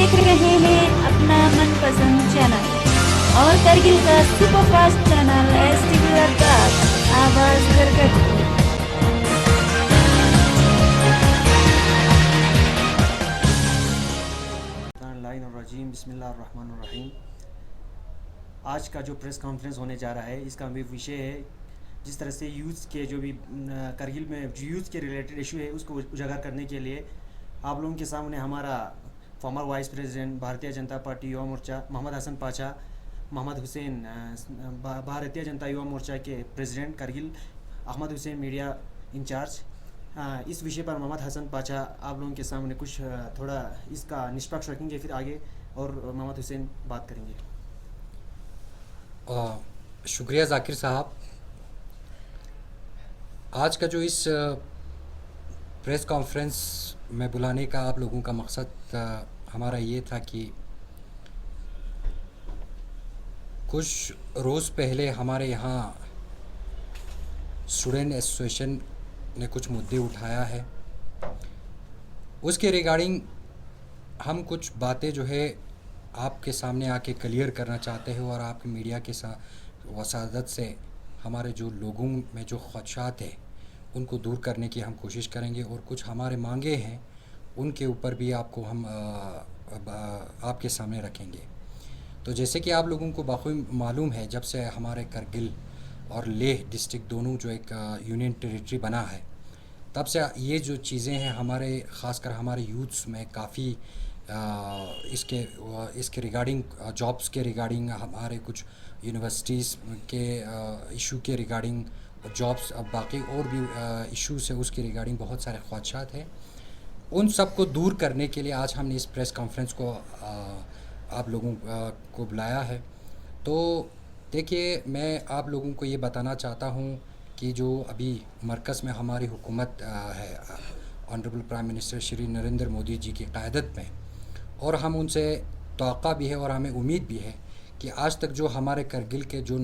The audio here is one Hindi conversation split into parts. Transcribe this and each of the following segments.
देख रहे हैं अपना मनपसंद चैनल और करगिल का सुपरफास्ट चैनल STV लद्दाख, आवाज करकट। रजीम बिस्मिल्लाहिर्रहमानिर्रहीम। आज का जो प्रेस कॉन्फ्रेंस होने जा रहा है, इसका भी विषय है जिस तरह से यूथ के जो भी करगिल में यूथ के रिलेटेड इशू है उसको उजागर करने के लिए आप लोगों के सामने हमारा farmer vice president Bharatiya Janata party Yuva Morcha Mohammad Hasan Pasha, Mohammad Hussain Bharatiya Janata Yuva Morcha के president Kargil, Ahmad Hussain media incharge, इस विषय पर मोहम्मद हसन पाशा आप लोगों के सामने कुछ थोड़ा इसका निष्पक्ष रखेंगे, फिर आगे और मोहम्मद हुसैन बात करेंगे। शुक्रिया जाकिर साहब। आज का जो इस प्रेस कॉन्फ्रेंस में बुलाने का आप लोगों का मकसद हमारा ये था कि कुछ रोज़ पहले हमारे यहाँ स्टूडेंट एसोसिएशन ने कुछ मुद्दे उठाया है, उसके रिगार्डिंग हम कुछ बातें जो है आपके सामने आके क्लियर करना चाहते हैं और आपके मीडिया के साथ वसादत से हमारे जो लोगों में जो ख़दशात है उनको दूर करने की हम कोशिश करेंगे और कुछ हमारे मांगे हैं उनके ऊपर भी आपको हम आपके सामने रखेंगे। तो जैसे कि आप लोगों को बाखूबी मालूम है, जब से हमारे करगिल और लेह डिस्ट्रिक्ट दोनों जो एक यूनियन टेरिटरी बना है, तब से ये जो चीज़ें हैं हमारे ख़ासकर हमारे यूथ्स में काफ़ी इसके रिगार्डिंग जॉब्स के रिगार्डिंग, हमारे कुछ यूनिवर्सिटीज़ के इशू के रिगार्डिंग जॉब्स, अब बाकी और भी इश्यूज़ है उसके रिगार्डिंग बहुत सारे ख्वाहिशात हैं। उन सब को दूर करने के लिए आज हमने इस प्रेस कॉन्फ्रेंस को आप लोगों को बुलाया है। तो देखिए, मैं आप लोगों को ये बताना चाहता हूँ कि जो अभी मरकज़ में हमारी हुकूमत है honourable prime minister Shri Narendra Modi ji की क़यादत में, और हम उनसे तवक्का भी है और हमें उम्मीद भी है कि आज तक जो हमारे करगिल के जो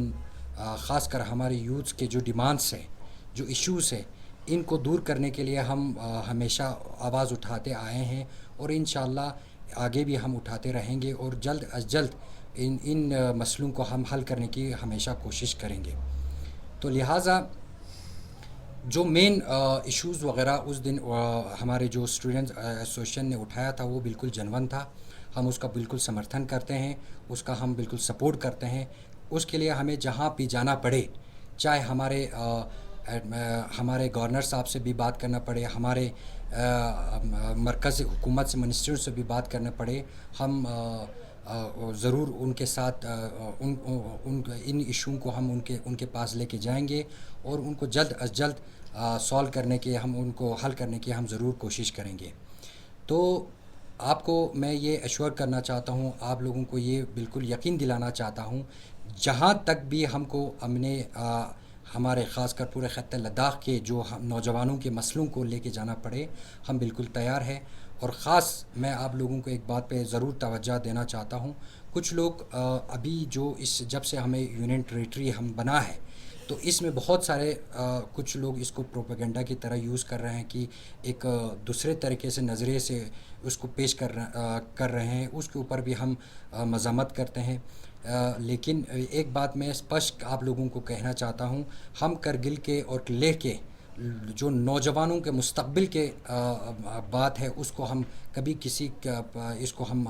ख़ासकर हमारे यूथ्स के जो डिमांड्स हैं, जो इश्यूज़ हैं, इनको दूर करने के लिए हम हमेशा आवाज़ उठाते आए हैं और इंशाअल्लाह आगे भी हम उठाते रहेंगे और जल्द अज जल्द इन मसलों को हम हल करने की हमेशा कोशिश करेंगे। तो लिहाजा जो मेन इश्यूज़ वगैरह उस दिन हमारे जो स्टूडेंट्स एसोसिएशन ने उठाया था वो बिल्कुल जेन्युइन था, हम उसका बिल्कुल समर्थन करते हैं, उसका हम बिल्कुल सपोर्ट करते हैं। उसके लिए हमें जहाँ भी जाना पड़े, चाहे हमारे गवर्नर साहब से भी बात करना पड़े, हमारे मरकज़ी हुकूमत से मिनिस्टर से भी बात करना पड़े, हम ज़रूर उनके साथ इन इशू को हम उनके पास लेके जाएंगे और उनको जल्द अज जल्द सॉल्व करने के, हम उनको हल करने की हम ज़रूर कोशिश करेंगे। तो आपको मैं ये एश्योर करना चाहता हूँ, आप लोगों को ये बिल्कुल यकीन दिलाना चाहता हूँ, जहाँ तक भी हमको हमारे ख़ासकर पूरे ख़त्ते लद्दाख के जो हम नौजवानों के मसलों को लेके जाना पड़े, हम बिल्कुल तैयार हैं। और ख़ास मैं आप लोगों को एक बात पे ज़रूर तवज्जो देना चाहता हूँ, कुछ लोग अभी जो जब से हमें यूनियन टेरिटरी हम बना है, तो इसमें बहुत सारे कुछ लोग इसको प्रोपेगेंडा की तरह यूज़ कर रहे हैं कि एक दूसरे तरीके से नज़रिए से उसको पेश कर रहे हैं, उसके ऊपर भी हम मज़म्मत करते हैं। लेकिन एक बात मैं स्पष्ट आप लोगों को कहना चाहता हूँ, हम करगिल के और लेह के जो नौजवानों के मुस्तक़बिल के बात है, उसको हम कभी इसको हम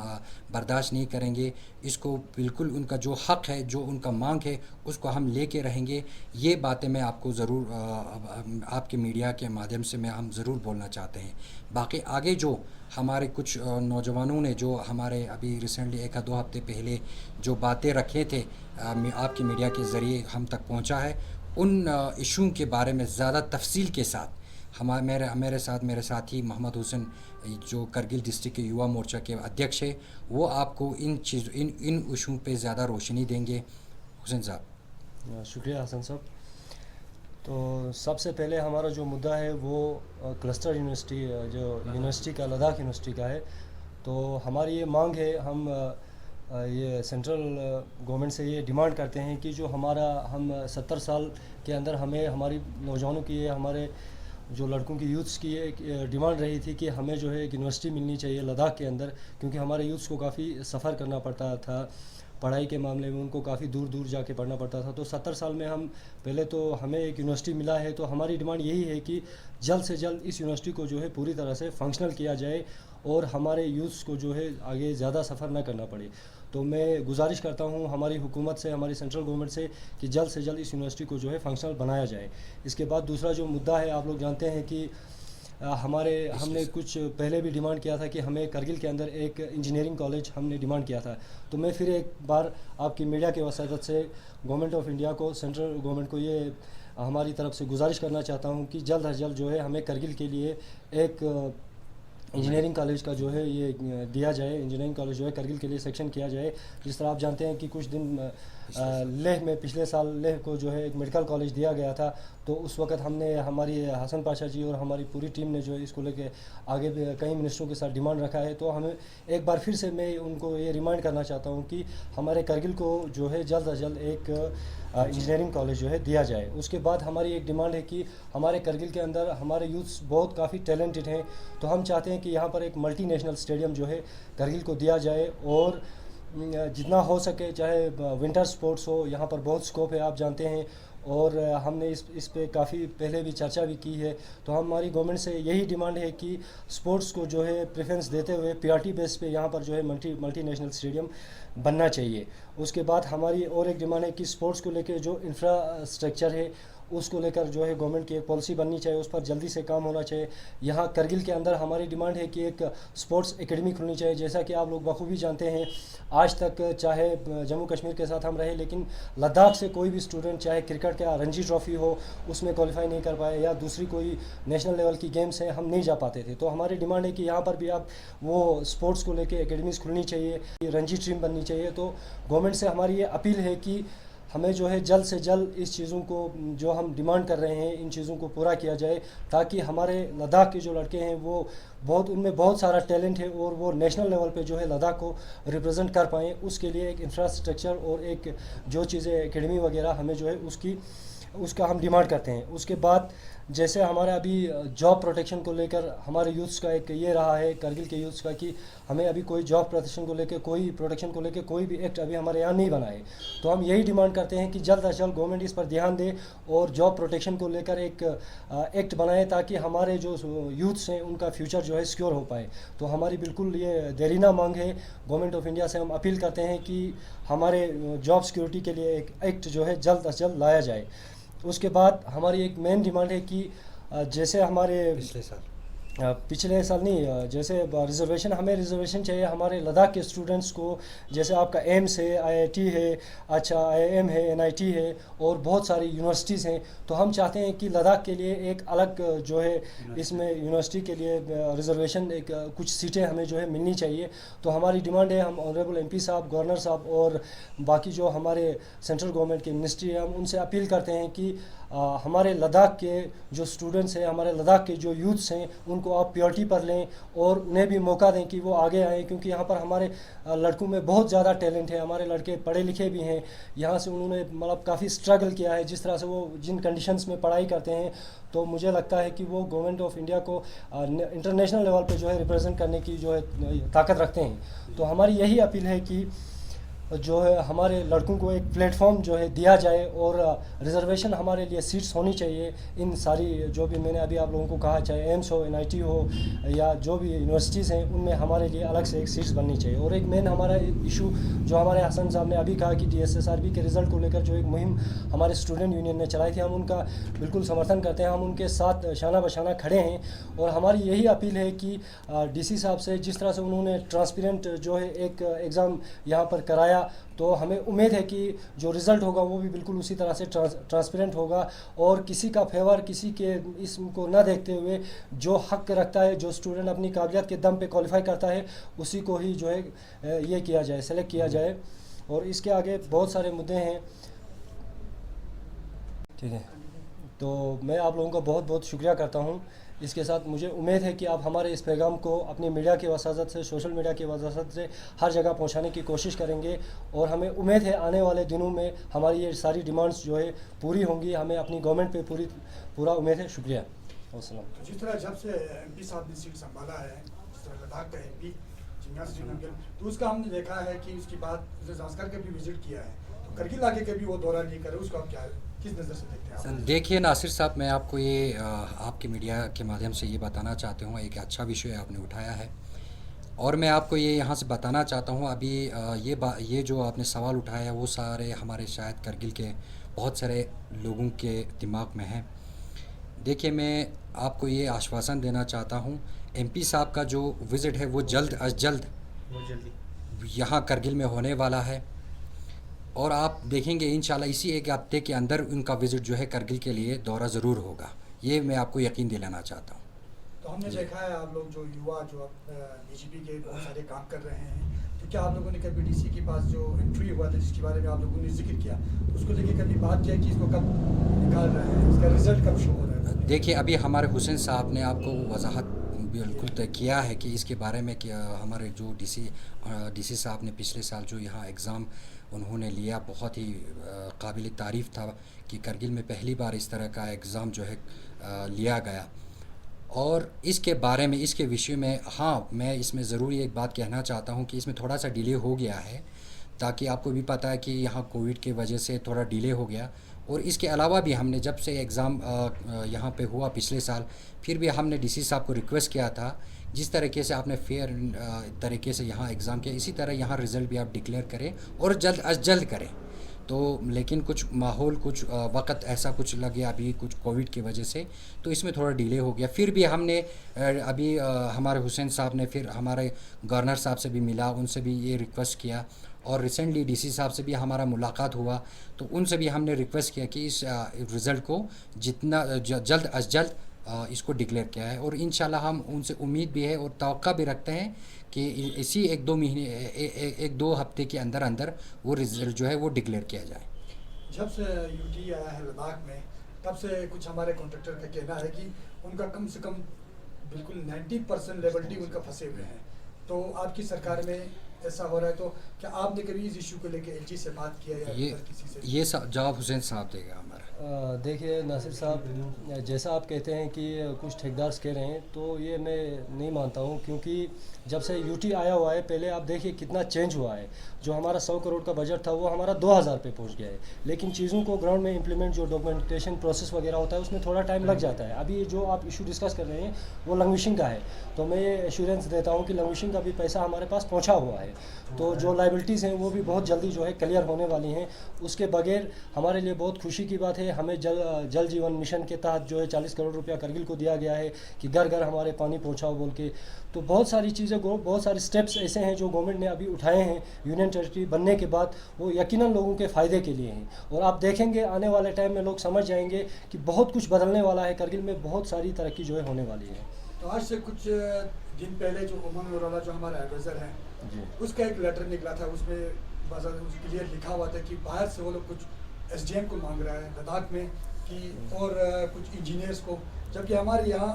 बर्दाश्त नहीं करेंगे। इसको बिल्कुल उनका जो हक़ है, जो उनका मांग है, उसको हम लेके रहेंगे। ये बातें मैं आपको ज़रूर आपके मीडिया के माध्यम से हम ज़रूर बोलना चाहते हैं। बाकी आगे जो हमारे कुछ नौजवानों ने जो हमारे अभी रिसेंटली 1-2 हफ़्ते पहले जो बातें रखे थे, आपके मीडिया के ज़रिए हम तक पहुँचा है, उन इशू के बारे में ज़्यादा तफसील के साथ मेरे साथी मोहम्मद हुसैन जो करगिल डिस्ट्रिक्ट के युवा मोर्चा के अध्यक्ष है, वो आपको इन इशू पे ज़्यादा रोशनी देंगे। हुसैन साहब। शुक्रिया हसन साहब। तो सबसे पहले हमारा जो मुद्दा है वो क्लस्टर यूनिवर्सिटी, जो यूनिवर्सिटी का लद्दाख यूनिवर्सिटी का है। तो हमारी ये मांग है, हम ये सेंट्रल गवर्नमेंट से ये डिमांड करते हैं कि जो हम 70 साल के अंदर हमें हमारी नौजवानों की हमारे जो लड़कों की यूथ्स की एक डिमांड रही थी कि हमें जो है एक यूनिवर्सिटी मिलनी चाहिए लद्दाख के अंदर, क्योंकि हमारे यूथ्स को काफ़ी सफ़र करना पड़ता था पढ़ाई के मामले में, उनको काफ़ी दूर दूर जाके पढ़ना पड़ता था। तो 70 साल में हम पहले तो हमें एक यूनिवर्सिटी मिला है, तो हमारी डिमांड यही है कि जल्द से जल्द इस यूनिवर्सिटी को जो है पूरी तरह से फंक्शनल किया जाए और हमारे यूथ्स को जो है आगे ज़्यादा सफ़र ना करना पड़े। तो मैं गुजारिश करता हूँ हमारी हुकूमत से, हमारी सेंट्रल गवर्नमेंट से कि जल्द से जल्द इस यूनिवर्सिटी को जो है फंक्शनल बनाया जाए। इसके बाद दूसरा जो मुद्दा है, आप लोग जानते हैं कि हमने कुछ पहले भी डिमांड किया था कि हमें करगिल के अंदर एक इंजीनियरिंग कॉलेज हमने डिमांड किया था। तो मैं फिर एक बार आपकी मीडिया के वसादत से गवर्नमेंट ऑफ इंडिया को, सेंट्रल गवर्नमेंट को ये हमारी तरफ से गुजारिश करना चाहता हूँ कि जल्द अज जल्द जो है हमें करगिल के लिए एक इंजीनियरिंग कॉलेज का जो है ये दिया जाए, इंजीनियरिंग कॉलेज जो है करगिल के लिए सेक्शन किया जाए। जिस तरह आप जानते हैं कि कुछ दिन लेह में पिछले साल लेह को जो है एक मेडिकल कॉलेज दिया गया था, तो उस वक्त हमने, हमारी हसन पाशा जी और हमारी पूरी टीम ने जो है इसको लेके आगे भी कई मिनिस्टरों के साथ डिमांड रखा है। तो हमें एक बार फिर से मैं उनको ये रिमाइंड करना चाहता हूँ कि हमारे करगिल को जो है जल्द अज जल्द एक इंजीनियरिंग कॉलेज जो है दिया जाए। उसके बाद हमारी एक डिमांड है कि हमारे करगिल के अंदर हमारे यूथ्स बहुत काफ़ी टैलेंटेड हैं, तो हम चाहते हैं कि यहाँ पर एक मल्टीनेशनल स्टेडियम जो है करगिल को दिया जाए और जितना हो सके, चाहे विंटर स्पोर्ट्स हो, यहाँ पर बहुत स्कोप है आप जानते हैं, और हमने इस पे काफ़ी पहले भी चर्चा भी की है। तो हमारी गवर्नमेंट से यही डिमांड है कि स्पोर्ट्स को जो है प्रेफरेंस देते हुए पीआरटी बेस पे यहाँ पर जो है मल्टीनेशनल स्टेडियम बनना चाहिए। उसके बाद हमारी और एक डिमांड है कि स्पोर्ट्स को लेकर जो इंफ्रास्ट्रक्चर है उसको लेकर जो है गवर्नमेंट की एक पॉलिसी बननी चाहिए, उस पर जल्दी से काम होना चाहिए। यहाँ करगिल के अंदर हमारी डिमांड है कि एक स्पोर्ट्स एकेडमी खुलनी चाहिए। जैसा कि आप लोग बखूबी जानते हैं, आज तक चाहे जम्मू कश्मीर के साथ हम रहे, लेकिन लद्दाख से कोई भी स्टूडेंट, चाहे क्रिकेट का रणजी ट्रॉफी हो उसमें क्वालिफाई नहीं कर पाए, या दूसरी कोई नेशनल लेवल की गेम्स हैं, हम नहीं जा पाते थे। तो हमारी डिमांड है कि यहाँ पर भी आप वो स्पोर्ट्स को लेकर एकेडमीज़ खुलनी चाहिए, रणजी टीम बननी चाहिए। तो गवर्नमेंट से हमारी ये अपील है कि हमें जो है जल्द से जल्द इस चीज़ों को, जो हम डिमांड कर रहे हैं, इन चीज़ों को पूरा किया जाए, ताकि हमारे लद्दाख के जो लड़के हैं वो उनमें बहुत सारा टैलेंट है और वो नेशनल लेवल पे जो है लद्दाख को रिप्रेजेंट कर पाएँ। उसके लिए एक इंफ्रास्ट्रक्चर और एक जो चीज़ें एकेडमी वगैरह हमें जो है उसका हम डिमांड करते हैं। उसके बाद जैसे हमारा अभी जॉब प्रोटेक्शन को लेकर हमारे यूथ्स का एक ये रहा है, करगिल के यूथ्स का, कि हमें अभी कोई जॉब प्रोटेक्शन को लेकर, कोई प्रोटेक्शन को लेकर कोई भी एक्ट अभी हमारे यहाँ नहीं बना है। तो हम यही डिमांड करते हैं कि जल्द अज जल्द गवर्नमेंट इस पर ध्यान दे और जॉब प्रोटेक्शन को लेकर एक एक्ट बनाए, ताकि हमारे जो यूथ्स हैं उनका फ्यूचर जो है सिक्योर हो पाए। तो हमारी बिल्कुल ये देरीना मांग है। गवर्नमेंट ऑफ इंडिया से हम अपील करते हैं कि हमारे जॉब सिक्योरिटी के लिए एक एक्ट जो है जल्द अज जल्द लाया जाए। उसके बाद हमारी एक मेन डिमांड है कि जैसे हमारे पिछले साल नहीं, जैसे रिजर्वेशन, हमें रिजर्वेशन चाहिए हमारे लद्दाख के स्टूडेंट्स को। जैसे आपका एम्स है, आईआईटी है, अच्छा आईआईएम है, एनआईटी है और बहुत सारी यूनिवर्सिटीज़ हैं। तो हम चाहते हैं कि लद्दाख के लिए एक अलग जो है इसमें यूनिवर्सिटी के लिए रिजर्वेशन, एक कुछ सीटें हमें जो है मिलनी चाहिए। तो हमारी डिमांड है, हम ऑनरेबल एमपी साहब, गवर्नर साहब और बाकी जो हमारे सेंट्रल गवर्नमेंट की मिनिस्ट्री है, हम उनसे अपील करते हैं कि हमारे लद्दाख के जो स्टूडेंट्स हैं, हमारे लद्दाख के जो यूथ्स हैं, उनको आप प्योरिटी पर लें और उन्हें भी मौका दें कि वो आगे आएँ, क्योंकि यहाँ पर हमारे लड़कों में बहुत ज़्यादा टैलेंट है। हमारे लड़के पढ़े लिखे भी हैं, यहाँ से उन्होंने मतलब काफ़ी स्ट्रगल किया है, जिस तरह से वो जिन कंडीशंस में पढ़ाई करते हैं। तो मुझे लगता है कि वो गवर्नमेंट ऑफ इंडिया को इंटरनेशनल लेवल पे जो है रिप्रेजेंट करने की जो है ताकत रखते हैं। तो हमारी यही अपील है कि जो है हमारे लड़कों को एक प्लेटफॉर्म जो है दिया जाए और रिजर्वेशन हमारे लिए सीट्स होनी चाहिए। इन सारी जो भी मैंने अभी आप लोगों को कहा, चाहे एम्स हो, एनआईटी हो या जो भी यूनिवर्सिटीज़ हैं, उनमें हमारे लिए अलग से एक सीट्स बननी चाहिए। और एक मेन हमारा इशू जो हमारे हसन साहब ने अभी कहा कि DSSRB के रिज़ल्ट को लेकर जो एक मुहिम हमारे स्टूडेंट यूनियन ने चलाई थी, हम उनका बिल्कुल समर्थन करते हैं, हम उनके साथ शाना बशाना खड़े हैं। और हमारी यही अपील है कि DC साहब से, जिस तरह से उन्होंने ट्रांसपेरेंट जो है एक एग्ज़ाम यहाँ पर कराया, तो हमें उम्मीद है कि जो रिज़ल्ट होगा वो भी बिल्कुल उसी तरह से ट्रांसपेरेंट होगा और किसी का फेवर, किसी के इसको ना देखते हुए जो हक रखता है, जो स्टूडेंट अपनी काबिलियत के दम पे क्वालिफाई करता है, उसी को ही जो है ये किया जाए, सेलेक्ट किया जाए। और इसके आगे बहुत सारे मुद्दे हैं, ठीक है। तो मैं आप लोगों का बहुत बहुत शुक्रिया करता हूँ। इसके साथ मुझे उम्मीद है कि आप हमारे इस पैगाम को अपनी मीडिया की वसाजत से, सोशल मीडिया की वसाजत से हर जगह पहुंचाने की कोशिश करेंगे। और हमें उम्मीद है आने वाले दिनों में हमारी ये सारी डिमांड्स जो है पूरी होंगी। हमें अपनी गवर्नमेंट पे पूरा उम्मीद है। शुक्रिया। वसल्लम। तो जिस तरह जब से एमपी साहब ने सीट संभाला है, जिस तरह लद्दाख का एमपी जिन्ना सिंह अंकल, तो उसका हमने देखा है कि उसके बाद उसने जास्कर के भी विजिट किया है, तो करगिल आगे के भी वो दौरा नहीं करे, उसको आप क्या किस नज़र से देखते हैं आप? देखिए नासिर साहब, मैं आपको ये आपके मीडिया के माध्यम से ये बताना चाहता हूँ, एक अच्छा विषय आपने उठाया है और मैं आपको ये यहाँ से बताना चाहता हूँ। अभी ये जो आपने सवाल उठाया है वो सारे हमारे शायद करगिल के बहुत सारे लोगों के दिमाग में हैं। देखिए, मैं आपको ये आश्वासन देना चाहता हूँ, एमपी साहब का जो विज़िट है वो जल्द अज जल्द यहाँ करगिल में होने वाला है और आप देखेंगे इंशाल्लाह इसी एक हफ्ते के अंदर उनका विज़िट जो है करगिल के लिए दौरा ज़रूर होगा। ये मैं आपको यकीन दिलाना चाहता हूँ। तो हमने देखा है आप लोग जो युवा जो बीजेपी के बहुत सारे काम कर रहे हैं, तो क्या आप लोगों ने कभी डीसी के पास जो एंट्री हुआ था जिसके बारे में आप लोगों ने जिक्र किया, तो उसको लेके कभी बात किया कि इसको कब निकाल रहे हैं, इसका रिजल्ट कब शो हो रहा है? देखिए, अभी हमारे हुसैन साहब ने आपको वजाहत बिल्कुल तय किया है कि इसके बारे में कि हमारे जो डीसी साहब ने पिछले साल जो यहाँ एग्ज़ाम उन्होंने लिया, बहुत ही काबिल तारीफ़ था कि करगिल में पहली बार इस तरह का एग्ज़ाम जो है लिया गया। और इसके बारे में, इसके विषय में, हाँ, मैं इसमें ज़रूर एक बात कहना चाहता हूँ कि इसमें थोड़ा सा डिले हो गया है, ताकि आपको भी पता है कि यहाँ कोविड के वजह से थोड़ा डिले हो गया। और इसके अलावा भी हमने जब से एग्ज़ाम यहाँ पे हुआ पिछले साल, फिर भी हमने डीसी साहब को रिक्वेस्ट किया था, जिस तरीके से आपने फेयर तरीके से यहाँ एग्ज़ाम किया, इसी तरह यहाँ रिज़ल्ट भी आप डिक्लेयर करें और जल्द अज जल्द करें। तो लेकिन कुछ माहौल, कुछ वक्त ऐसा कुछ लग गया अभी कुछ कोविड की वजह से, तो इसमें थोड़ा डिले हो गया। फिर भी हमने अभी हमारे हुसैन साहब ने फिर हमारे गवर्नर साहब से भी मिला, उनसे भी ये रिक्वेस्ट किया और रिसेंटली डीसी साहब से भी हमारा मुलाकात हुआ, तो उनसे भी हमने रिक्वेस्ट किया कि इस रिज़ल्ट को जितना जल्द अज जल्द इसको डिक्लेयर किया है। और इंशाल्लाह हम उनसे उम्मीद भी है और तवक्का भी रखते हैं कि इसी एक दो हफ्ते के अंदर अंदर वो रिज़ल्ट जो है वो डिक्लेयर किया जाए। जब से यूटी आया है लद्दाख में, तब से कुछ हमारे कॉन्ट्रैक्टर का कहना है कि उनका कम से कम बिल्कुल 90% लेवलिटी उनका फंसे हुए हैं। तो आपकी सरकार में ऐसा हो रहा है, तो क्या आपने कभी इस इशू को लेकर एलजी से बात किया या किसी से? ये जवाब हुसैन साहब देगा हमारा। देखिए नासिर साहब, जैसा आप कहते हैं कि कुछ ठेकेदार कह रहे हैं, तो ये मैं नहीं मानता हूँ, क्योंकि जब से यूटी आया हुआ है, पहले आप देखिए कितना चेंज हुआ है। जो हमारा 100 करोड़ का बजट था वो हमारा 2000 पे पहुँच गया है, लेकिन चीज़ों को ग्राउंड में इम्प्लीमेंट, जो डॉक्यूमेंटेशन प्रोसेस वगैरह होता है, उसमें थोड़ा टाइम लग जाता है। अभी जो आप इशू डिस्कस कर रहे हैं वो लैंग्वेजिंग का है, तो मैं ये एश्योरेंस देता हूँ कि लैंग्वेजिंग का भी पैसा हमारे पास पहुँचा हुआ है, तो जो लाइबिलिटीज़ हैं वो भी बहुत जल्दी जो है क्लियर होने वाली हैं। उसके बगैर हमारे लिए बहुत खुशी की बात है, हमें जल जीवन मिशन के तहत जो है 40 करोड़ रुपया करगिल को दिया गया है कि घर घर हमारे पानी पहुंचाओ बोल के। तो बहुत सारी चीज़ें, बहुत सारे स्टेप्स ऐसे हैं जो गवर्नमेंट ने अभी उठाए हैं यूनियन टेरिटरी बनने के बाद, वो यकीनन लोगों के फ़ायदे के लिए हैं। और आप देखेंगे आने वाले टाइम में लोग समझ जाएंगे कि बहुत कुछ बदलने वाला है, करगिल में बहुत सारी तरक्की जो है होने वाली है। तो आज से कुछ दिन पहले जो उमंग नोराला जो हमारा एडवाइज़र है, उसका एक लेटर निकला था, उसमें क्लियर लिखा हुआ था कि बाहर से वो लोग कुछ एसडीएम को मांग रहा है लद्दाख में कि, और कुछ इंजीनियर्स को, जबकि हमारे यहाँ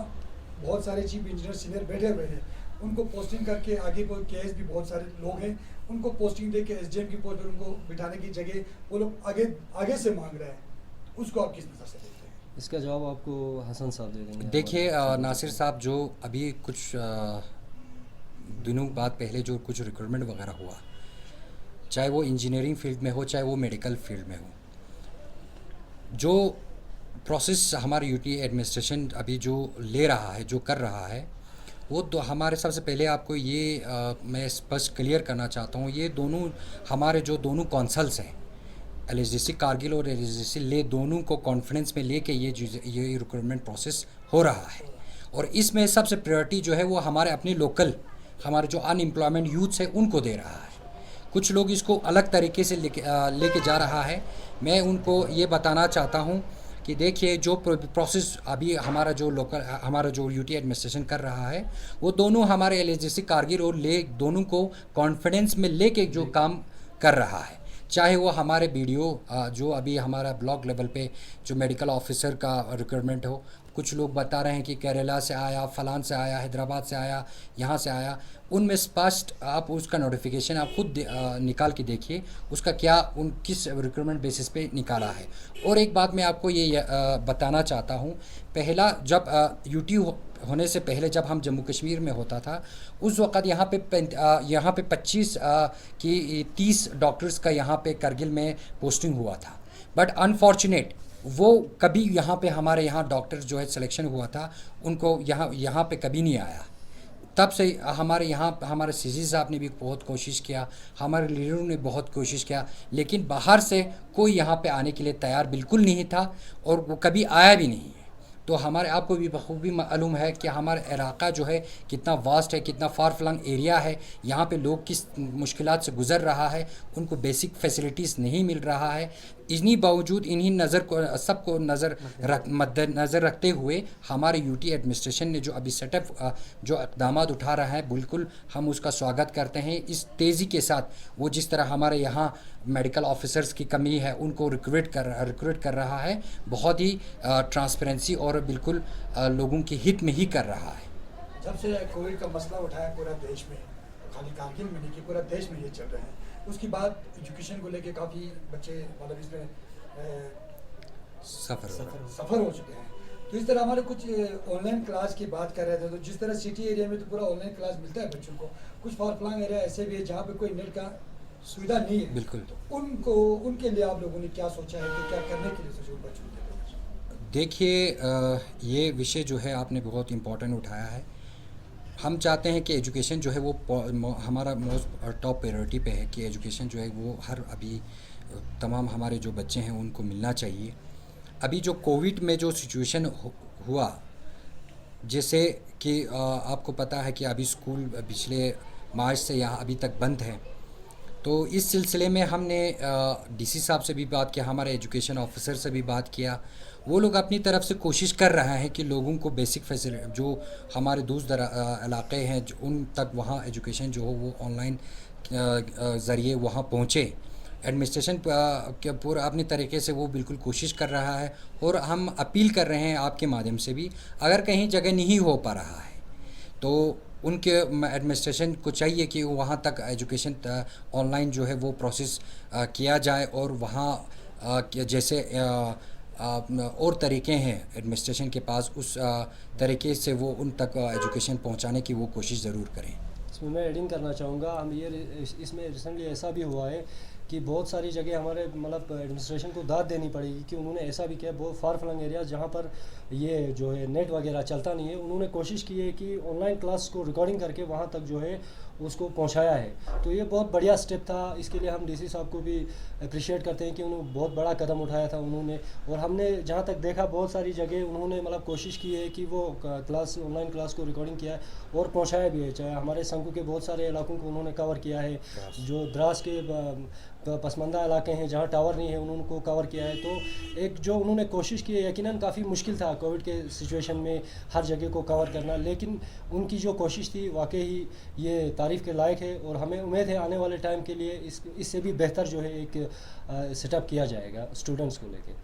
बहुत सारे चीफ इंजीनियर सीनियर बैठे हुए हैं, उनको पोस्टिंग करके आगे कोई केएस भी बहुत सारे लोग हैं, उनको पोस्टिंग दे के एसडीएम की पोस्ट पर उनको बिठाने की जगह वो लोग आगे से मांग रहे हैं। उसको आप किस नज़र से देखते हैं? इसका जवाब आपको हसन साहब दे देंगे। देखिए नासिर साहब, जो अभी कुछ दिनों बाद पहले जो कुछ रिक्रूटमेंट वगैरह हुआ, चाहे वो इंजीनियरिंग फील्ड में हो, चाहे वो मेडिकल फील्ड में हो, जो प्रोसेस हमारे यूटी एडमिनिस्ट्रेशन अभी जो ले रहा है, जो कर रहा है, वो तो हमारे सबसे पहले आपको ये मैं स्पष्ट क्लियर करना चाहता हूँ, ये दोनों हमारे जो दोनों कौंसल्स हैं, एलएचडीसी कारगिल और एलएचडीसी ले, दोनों को कॉन्फ्रेंस में लेके ये रिक्रूटमेंट प्रोसेस हो रहा है। और इसमें सबसे प्रायोरिटी जो है वो हमारे अपने लोकल, हमारे जो अनएम्प्लॉयमेंट यूथ्स है उनको दे रहा है। कुछ लोग इसको अलग तरीके से लेके जा रहा है। मैं उनको ये बताना चाहता हूँ कि देखिए, जो प्रोसेस अभी हमारा जो यूटी एडमिनिस्ट्रेशन कर रहा है, वो दोनों हमारे एलएचडीसी कारगिल और ले दोनों को कॉन्फिडेंस में लेके जो काम कर रहा है, चाहे वो हमारे बीडीओ जो अभी हमारा ब्लॉक लेवल पे जो मेडिकल ऑफिसर का रिक्रूटमेंट हो, कुछ लोग बता रहे हैं कि केरला से आया, फलान से आया, हैदराबाद से आया, यहाँ से आया। उनमें स्पष्ट आप उसका नोटिफिकेशन आप खुद निकाल के देखिए उसका क्या उन किस रिक्रूटमेंट बेसिस पे निकाला है। और एक बात मैं आपको ये बताना चाहता हूँ, पहला जब यूटी होने से पहले जब हम जम्मू कश्मीर में होता था उस वक़्त यहाँ पे 25 की 30 डॉक्टर्स का यहाँ पे करगिल में पोस्टिंग हुआ था। बट अनफॉर्चुनेट वो कभी यहाँ पे हमारे यहाँ डॉक्टर जो है सिलेक्शन हुआ था उनको यहाँ पे कभी नहीं आया। तब से हमारे यहाँ हमारे सीजी साहब ने भी बहुत कोशिश किया, हमारे लीडरों ने बहुत कोशिश किया, लेकिन बाहर से कोई यहाँ पे आने के लिए तैयार बिल्कुल नहीं था और वो कभी आया भी नहीं है। तो हमारे आपको भी बखूबी मालूम है कि हमारा इलाका जो है कितना वास्ट है, कितना फार फ्लंग एरिया है, यहाँ पे लोग किस मुश्किलात से गुज़र रहा है, उनको बेसिक फैसिलिटीज़ नहीं मिल रहा है। इन्हीं बावजूद इन्हीं सबको मद्देनज़र रखते हुए हमारे यूटी एडमिनिस्ट्रेशन ने जो अभी सेटअप जो इक़दाम उठा रहा है बिल्कुल हम उसका स्वागत करते हैं। इस तेज़ी के साथ वो जिस तरह हमारे यहाँ मेडिकल ऑफिसर्स की कमी है उनको रिक्रूट कर रहा है, बहुत ही ट्रांसपेरेंसी और बिल्कुल लोगों के हित में ही कर रहा है। जब से कोविड का मसला उठाया पूरा देश में, खाली कारगिल में नहीं कि पूरा देश में ये चल रहे हैं, उसके बाद एजुकेशन को लेके काफ़ी बच्चे मतलब इसमें सफ़र हो चुके हैं। तो इस तरह हमारे कुछ ऑनलाइन क्लास की बात कर रहे थे, तो जिस तरह सिटी एरिया में तो पूरा ऑनलाइन क्लास मिलता है बच्चों को, कुछ फार फ्लंग एरिया ऐसे भी है जहाँ पे कोई नेट का सुविधा नहीं है। बिल्कुल। तो उनके लिए आप लोगों ने क्या सोचा है कि क्या करने के लिए सोचा बच्चों के लिए? देखिए ये विषय जो है आपने बहुत इम्पोर्टेंट उठाया है। हम चाहते हैं कि एजुकेशन जो है वो हमारा मोस्ट टॉप प्रायोरिटी पे है कि एजुकेशन जो है वो हर अभी तमाम हमारे जो बच्चे हैं उनको मिलना चाहिए। अभी जो कोविड में जो सिचुएशन हुआ, जैसे कि आपको पता है कि अभी स्कूल पिछले मार्च से यहाँ अभी तक बंद है, तो इस सिलसिले में हमने डीसी साहब से भी बात किया, हमारे एजुकेशन ऑफिसर से भी बात किया। वो लोग अपनी तरफ से कोशिश कर रहे हैं कि लोगों को बेसिक फैसिलिटी जो हमारे दूर इलाके हैं उन तक वहाँ एजुकेशन जो हो वो ऑनलाइन ज़रिए वहाँ पहुँचे। एडमिनिस्ट्रेशन पूरा अपनी तरीके से वो बिल्कुल कोशिश कर रहा है और हम अपील कर रहे हैं आपके माध्यम से भी, अगर कहीं जगह नहीं हो पा रहा है तो उनके एडमिनिस्ट्रेशन को चाहिए कि वहाँ तक एजुकेशन ऑनलाइन जो है वो प्रोसेस किया जाए और वहाँ जैसे और तरीके हैं एडमिनिस्ट्रेशन के पास उस तरीके से वो उन तक एजुकेशन पहुँचाने की वो कोशिश ज़रूर करें। इसमें मैं एडिंग करना चाहूँगा, हम ये इसमें रिसेंटली ऐसा भी हुआ है कि बहुत सारी जगह हमारे मतलब एडमिनिस्ट्रेशन को दाद देनी पड़ेगी कि उन्होंने ऐसा भी किया, बहुत फार फ्लंग एरिया जहाँ पर ये जो है नेट वगैरह चलता नहीं है, उन्होंने कोशिश की है कि ऑनलाइन क्लास को रिकॉर्डिंग करके वहाँ तक जो है उसको पहुँचाया है। तो ये बहुत बढ़िया स्टेप था, इसके लिए हम डीसी साहब को भी अप्रिशिएट करते हैं कि उन्होंने बहुत बड़ा कदम उठाया था उन्होंने। और हमने जहाँ तक देखा बहुत सारी जगह उन्होंने मतलब कोशिश की है कि वो क्लास ऑनलाइन क्लास को रिकॉर्डिंग किया है और पहुँचाया भी है। चाहे हमारे संघ के बहुत सारे इलाकों को उन्होंने कवर किया है, जो द्रास के पसमानदा इलाके हैं जहाँ टावर नहीं है उनको कवर किया है। तो एक जो उन्होंने कोशिश की है, यकीनन काफ़ी मुश्किल था कोविड के सिचुएशन में हर जगह को कवर करना, लेकिन उनकी जो कोशिश थी वाकई ही ये तारीफ़ के लायक है। और हमें उम्मीद है आने वाले टाइम के लिए इससे भी बेहतर जो है एक सेटअप किया जाएगा स्टूडेंट्स को लेके।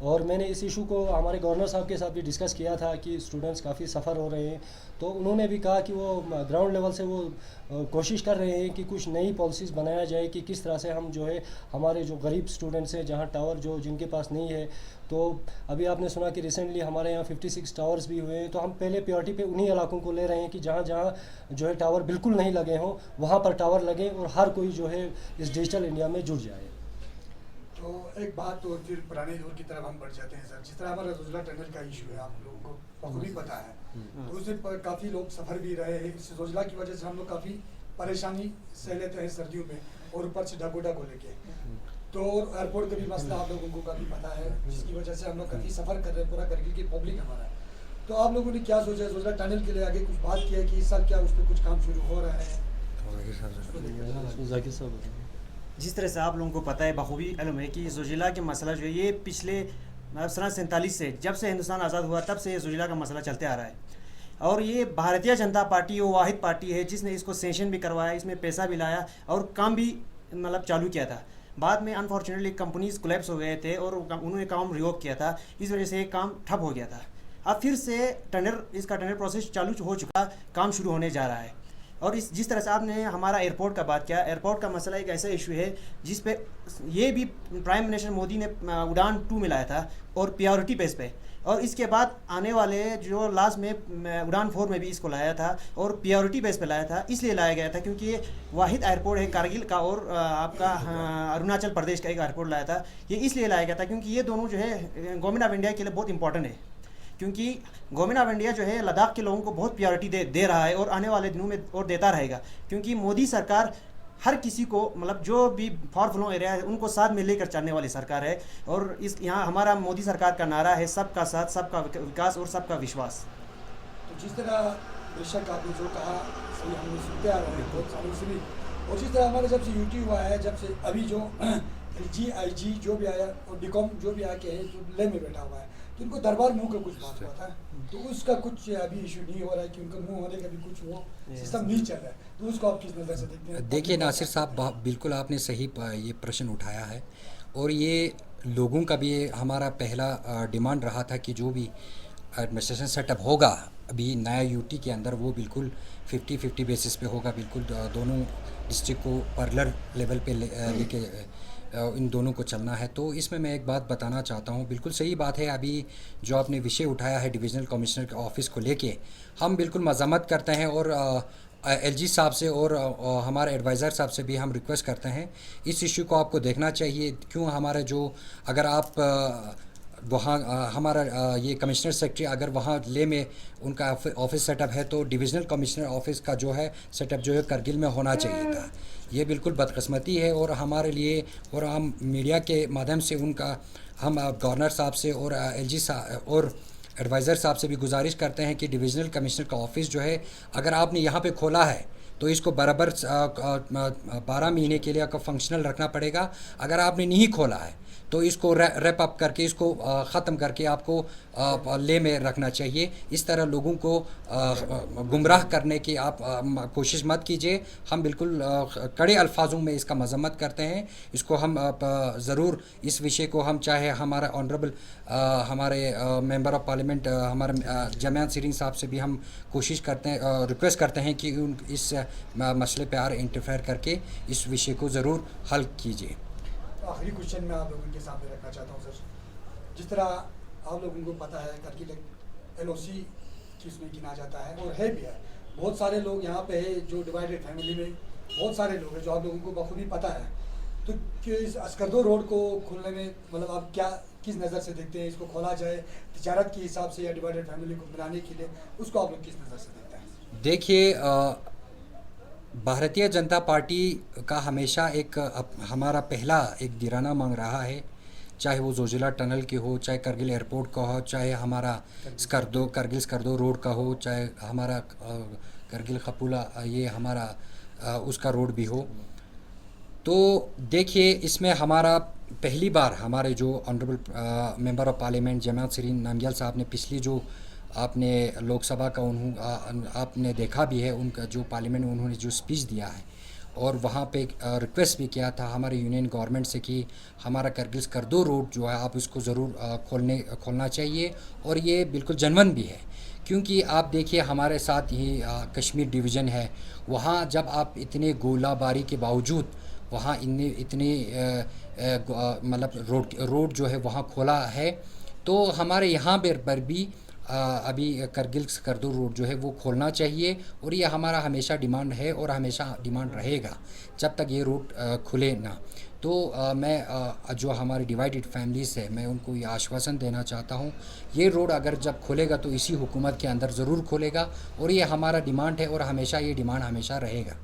और मैंने इस इशू को हमारे गवर्नर साहब के साथ भी डिस्कस किया था कि स्टूडेंट्स काफ़ी सफ़र हो रहे हैं, तो उन्होंने भी कहा कि वो ग्राउंड लेवल से वो कोशिश कर रहे हैं कि कुछ नई पॉलिसीज़ बनाया जाए कि किस तरह से हम जो है हमारे जो गरीब स्टूडेंट्स हैं जहां टावर जो जिनके पास नहीं है, तो अभी आपने सुना कि रिसेंटली हमारे यहाँ 56 टावर्स भी हुए हैं, तो हम पहले प्रायोरिटी पे उन्हीं इलाकों को ले रहे हैं कि जहाँ जहाँ जो है टावर बिल्कुल नहीं लगे हों वहाँ पर टावर लगें और हर कोई जो है इस डिजिटल इंडिया में जुड़ जाए। तो एक बात तो फिर पुराने दौर की तरफ हम बढ़ जाते हैं सर, जिस तरह हमारा जोजिला टनल का इशू है आप लोगों को बखूबी पता है, तो उससे काफ़ी लोग सफ़र भी रहे हैं। इस जोजिला की वजह से हम लोग काफ़ी परेशानी सह लेते हैं सर्दियों में, और ऊपर से डाकोटा को लेके तो एयरपोर्ट का भी मसला आप लोगों को काफ़ी पता है, जिसकी वजह से हम लोग काफ़ी सफ़र कर रहे हैं, पूरा करगिल की पब्लिक हमारा। तो आप लोगों ने क्या सोचा है जोजिला टनल के लिए, आगे कुछ बात किया है कि इस साल क्या उस पर कुछ काम शुरू हो रहा है? जिस तरह से आप लोगों को पता है, बखूबी इल्म है कि जोजिला के मसला जो है ये पिछले सन 47 से जब से हिंदुस्तान आज़ाद हुआ तब से ये जोजिला का मसला चलते आ रहा है। और ये भारतीय जनता पार्टी वो वाहिद पार्टी है जिसने इसको सेशन भी करवाया, इसमें पैसा भी लाया और काम भी मतलब चालू किया था। बाद में अनफॉर्चुनेटली कंपनीज कोलैप्स हो गए थे और उन्होंने काम रिवोक किया था, इस वजह से ये काम ठप हो गया था। अब फिर से इसका टेंडर प्रोसेस चालू हो चुका, काम शुरू होने जा रहा है। और जिस तरह से आपने हमारा एयरपोर्ट का बात किया, एयरपोर्ट का मसला एक ऐसा इशू है जिस पे ये भी प्राइम मिनिस्टर मोदी ने उड़ान 2 में लाया था और प्रायोरिटी बेस पे, और इसके बाद आने वाले जो लास्ट में उड़ान 4 में भी इसको लाया था और प्रायोरिटी बेस पे लाया था। इसलिए लाया गया था क्योंकि ये वाहिद एयरपोर्ट है कारगिल का और आपका अरुणाचल प्रदेश का एक एयरपोर्ट लाया था। ये इसलिए लाया गया था क्योंकि ये दोनों जो है गवर्नमेंट ऑफ इंडिया के लिए बहुत इंपॉर्टेंट है, क्योंकि गवर्नमेंट ऑफ इंडिया जो है लद्दाख के लोगों को बहुत प्रायोरिटी दे रहा है और आने वाले दिनों में और देता रहेगा, क्योंकि मोदी सरकार हर किसी को मतलब जो भी फॉर फ्लॉन्ग एरिया है उनको साथ में लेकर चलने वाली सरकार है। और इस यहाँ हमारा मोदी सरकार का नारा है सबका साथ, सबका विकास और सबका विश्वास। तो जिस तरह बेशक आपने जो कहा सही, हमने सुनते आ रहे हैं बहुत सालों से भी, और जिस तरह हमारे जब से यूटी हुआ है, जब से अभी जो LG जो भी आया और बीकॉम जो भी आके है जो ले में बैठा हुआ है, तो उनको दरबार मुंह का कुछ बात हुआ था, तो उसका कुछ अभी इशू नहीं हो रहा है कि उनका मुंह होने का भी कुछ वो सिस्टम नहीं चल रहा है, तो उसको आप किस नज़र से देखते हैं? देखिए नासिर साहब, बिल्कुल आपने सही ये प्रश्न उठाया है, और ये लोगों का भी हमारा पहला डिमांड रहा था कि जो भी एडमिनिस्ट्रेशन सेटअप होगा अभी नया यूटी के अंदर वो बिल्कुल 50-50 बेसिस पे होगा, बिल्कुल दोनों डिस्ट्रिक्ट को पैरेलल लेवल पे लेके इन दोनों को चलना है। तो इसमें मैं एक बात बताना चाहता हूँ, बिल्कुल सही बात है, अभी जो आपने विषय उठाया है डिविजनल कमिश्नर के ऑफ़िस को लेके, हम बिल्कुल मज़म्मत करते हैं और LG साहब से और हमारे एडवाइज़र साहब से भी हम रिक्वेस्ट करते हैं इस इशू को आपको देखना चाहिए। क्यों हमारे जो अगर आप वहाँ हमारा ये कमिश्नर सेक्रेटरी अगर वहाँ ले में उनका ऑफिस सेटअप है तो डिविजनल कमिश्नर ऑफिस का जो है सेटअप जो है करगिल में होना चाहिए था। ये बिल्कुल बदकिस्मती है और हमारे लिए, और हम मीडिया के माध्यम से उनका हम गवर्नर साहब से और LG साहब और एडवाइज़र साहब से भी गुजारिश करते हैं कि डिविजनल कमिश्नर का ऑफ़िस जो है अगर आपने यहाँ पे खोला है तो इसको बराबर 12 महीने के लिए आपको फंक्शनल रखना पड़ेगा। अगर आपने नहीं खोला है तो इसको रैप अप करके इसको ख़त्म करके आपको ले में रखना चाहिए। इस तरह लोगों को गुमराह करने की आप कोशिश मत कीजिए। हम बिल्कुल कड़े अल्फाजों में इसका मज़म्मत करते हैं। इसको हम ज़रूर इस विषय को हम चाहे हमारा ऑनरेबल हमारे मेंबर ऑफ पार्लियामेंट हमारे जमात सीरीन साहब से भी हम कोशिश करते हैं, रिक्वेस्ट करते हैं कि इस मसले पर इंटरफेयर करके इस विषय को ज़रूर हल कीजिए। तो आखिरी क्वेश्चन मैं आप लोगों के सामने रखना चाहता हूँ सर, जिस तरह आप लोगों को पता है करगिल LOC की उसमें गिना जाता है और है भी है, बहुत सारे लोग यहाँ पे है जो डिवाइडेड फैमिली में बहुत सारे लोग हैं जो आप लोगों को बखूबी पता है। तो कि इस अस्करदो रोड को खोलने में मतलब आप क्या किस नज़र से देखते हैं, इसको खोला जाए तिजारत के हिसाब से या डिवाइडेड फैमिली को मिलाने के लिए, उसको आप लोग किस नज़र से देखते हैं? देखिए भारतीय जनता पार्टी का हमेशा एक हमारा पहला एक दिराना मांग रहा है, चाहे वो जोजिला टनल की हो, चाहे करगिल एयरपोर्ट का हो, चाहे हमारा करगिल स्कर्दो रोड का हो, चाहे हमारा करगिल खपूला ये हमारा उसका रोड भी हो। तो देखिए इसमें हमारा पहली बार हमारे जो honourable member of parliament Jamyang Tsering Namgyal साहब ने पिछली जो आपने लोकसभा का आपने देखा भी है उनका जो पार्लियामेंट में उन्होंने जो स्पीच दिया है और वहाँ पे रिक्वेस्ट भी किया था हमारे यूनियन गवर्नमेंट से कि हमारा करगिल स्कर्दो रोड जो है आप इसको ज़रूर खोलना चाहिए। और ये बिल्कुल जनवन भी है, क्योंकि आप देखिए हमारे साथ ही कश्मीर डिवीज़न है, वहाँ जब आप इतने गोलाबारी के बावजूद वहाँ इतने मतलब रोड जो है वहाँ खोला है, तो हमारे यहाँ पर भी अभी करगिल स्कर्दो रोड जो है वो खोलना चाहिए। और ये हमारा हमेशा डिमांड है और हमेशा डिमांड रहेगा जब तक ये रोड खुले ना। तो मैं जो हमारी डिवाइडेड फैमिलीज़ है मैं उनको ये आश्वासन देना चाहता हूँ, ये रोड अगर जब खुलेगा तो इसी हुकूमत के अंदर ज़रूर खुलेगा और ये हमारा डिमांड है और हमेशा ये डिमांड हमेशा रहेगा।